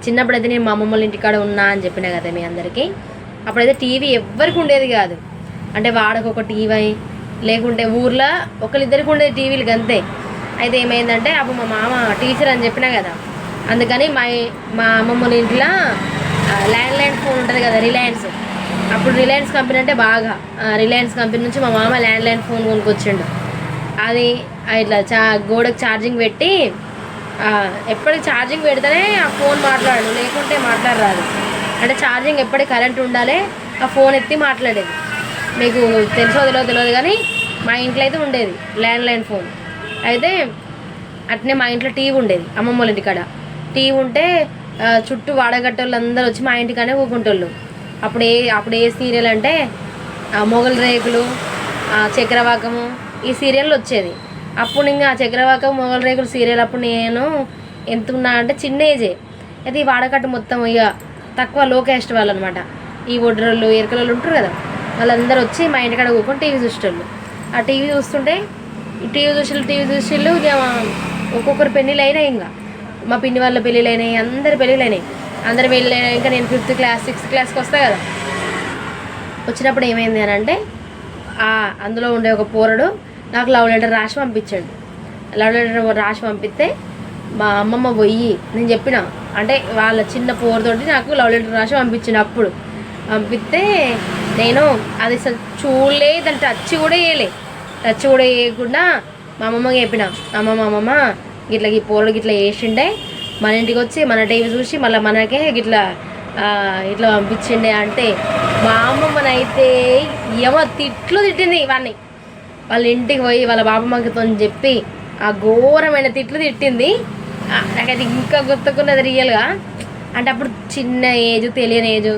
చిన్నప్పుడైతే నేను మా అమ్మమ్మ వాళ్ళ ఇంటికాడ ఉన్నా అని చెప్పినా కదా మీ అందరికీ. అప్పుడైతే టీవీ ఎవ్వరికి ఉండేది కాదు, అంటే వాడకు ఒక టీవీ లేకుంటే ఊర్లో ఒకరిద్దరికి ఉండేది టీవీలు అంతే. అయితే ఏమైందంటే అప్పుడు మా మామ టీచర్ అని చెప్పినా కదా, అందుకని మా అమ్మమ్మ వాళ్ళ ఇంట్లో ల్యాండ్ ఫోన్ ఉంటుంది కదా, రిలయన్స్. అప్పుడు రిలయన్స్ కంపెనీ అంటే బాగా, రిలయన్స్ కంపెనీ నుంచి మా మామ ల్యాండ్ ఫోన్ కొనుక్కొచ్చిండు. అది ఇట్లా గోడకు ఛార్జింగ్ పెట్టి ఎప్పటికి ఛార్జింగ్ పెడితేనే ఆ ఫోన్ మాట్లాడు, లేకుంటే మాట్లాడరాదు. అంటే ఛార్జింగ్ ఎప్పటికి కరెంట్ ఉండాలి, ఆ ఫోన్ ఎత్తి మాట్లాడేది. మీకు తెలియదు కానీ మా ఇంట్లో అయితే ఉండేది ల్యాండ్ ఫోన్. అయితే అట్నే మా ఇంట్లో టీవీ ఉండేది, అమ్మమ్మ వాళ్ళ ఇంటికాడ టీవీ ఉంటే చుట్టూ వాడగట్టోళ్ళు అందరూ వచ్చి మా ఇంటికానే ఊకుంటోళ్ళు. అప్పుడు ఏ సీరియల్ అంటే మొగల్ రేకులు, చక్రవాకము, ఈ సీరియల్ వచ్చేది. అప్పుడు ఇంకా చక్రవాకం మొగల్ రేకులు సీరియల్ అప్పుడు నేను ఎంత ఉన్నా అంటే చిన్న ఏజే. అయితే ఈ వాడకట్టు మొత్తం ఇక తక్కువ లో క్యాస్ట్ వాళ్ళు అనమాట, ఈ ఒడ్రోళ్ళు ఎరకలోళ్ళు ఉంటారు కదా, వాళ్ళందరూ వచ్చి మా ఇంటికాడ కూకొని టీవీ చూసేటోళ్ళు. ఆ టీవీ చూస్తుంటే టీవీ చూసేళ్ళు ఇక ఒక్కొక్కరు పెళ్ళిళ్ళు అయినాయి. ఇంకా మా పిన్ని వాళ్ళ పెళ్ళిళ్ళు అయినాయి, అందరి పెళ్ళిళ్ళు అయినాయి. అందరి పెళ్ళి ఇంకా నేను 5th క్లాస్ 6th క్లాస్కి వస్తా కదా. వచ్చినప్పుడు ఏమైంది అని అంటే అందులో ఉండే ఒక పోరడు నాకు లవ్ లెటర్ రాసి పంపించాడు. లవ్ లెటర్ రాసి పంపిస్తే మా అమ్మమ్మ పోయి నేను చెప్పిన, అంటే వాళ్ళ చిన్న పోరతోటి నాకు లవ్ లెటర్ రాసి పంపించిండు. అప్పుడు పంపిస్తే నేను అది అసలు చూడలే, దాన్ని టచ్ కూడా వేయకుండా మా అమ్మమ్మకి చెప్పిన, అమ్మమ్మ గిట్లా ఈ పోరడు గిట్లా వేసిండే, మన ఇంటికి వచ్చి మన టీవీ చూసి మళ్ళీ మనకే ఇట్లా పంపించిండే అంటే మా అమ్మమ్మనైతే తిట్టింది వాడిని. వాళ్ళ ఇంటికి పోయి వాళ్ళ బాబమ్మతో చెప్పి ఆ ఘోరమైన తిట్లు తిట్టింది. నాకైతే ఇంకా గుర్తుకున్నది రియల్గా. అంటే అప్పుడు చిన్న ఏజ్, తెలియని ఏజు.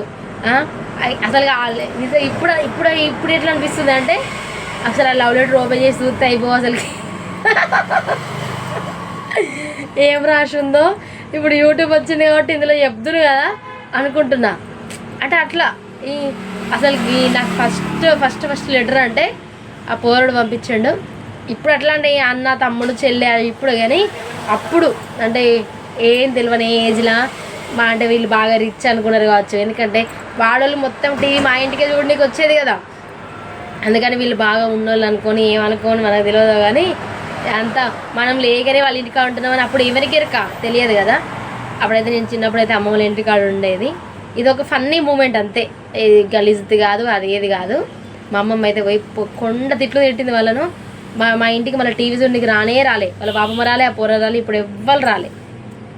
అసలు ఇప్పుడు ఎట్లా అనిపిస్తుంది అంటే అసలు ఆ లవ్ లెటర్ ఓపెన్ చేసి చూస్తే అయిపో అసలుకి ఏం రాసి ఉందో. ఇప్పుడు యూట్యూబ్ వచ్చింది కాబట్టి ఇందులో చెప్తును కదా అనుకుంటున్నా. అంటే అట్లా అసలుకి నాకు ఫస్ట్ లెటర్ అంటే ఆ పోరడు పంపించాడు. ఇప్పుడు అట్లా అంటే అన్న తమ్ముడు చెల్లె ఇప్పుడు, కానీ అప్పుడు అంటే ఏం తెలియని ఏజ్లా అంటే వీళ్ళు బాగా రిచ్ అనుకున్నారు కావచ్చు. ఎందుకంటే వాడోళ్ళు మొత్తం టీవీ మా ఇంటికే చూడడానికి వచ్చేది కదా, అందుకని వీళ్ళు బాగా ఉన్నోళ్ళు అనుకొని ఏమనుకోని మనకు తెలియదు. కానీ అంతా మనం లేకనే వాళ్ళ ఇంటికాడ ఉంటున్నామని అప్పుడు ఎవరికి తెలియదు కదా. అప్పుడైతే నేను చిన్నప్పుడైతే అమ్మ వాళ్ళ ఇంటికాడ ఉండేది. ఇది ఒక ఫన్నీ మూమెంట్ అంతే, ఇది గలీజ్ది కాదు, అది ఏది కాదు. మా అమ్మమ్మ అయితే పోయి కొండ తిట్లు తిట్టింది వాళ్ళను. మా ఇంటికి మళ్ళీ టీవీ చూడడానికి రాలే, వాళ్ళ పాపమ్మ రాలే, ఆ పోర రాలే, ఇప్పుడు ఎవ్వరు రాలే.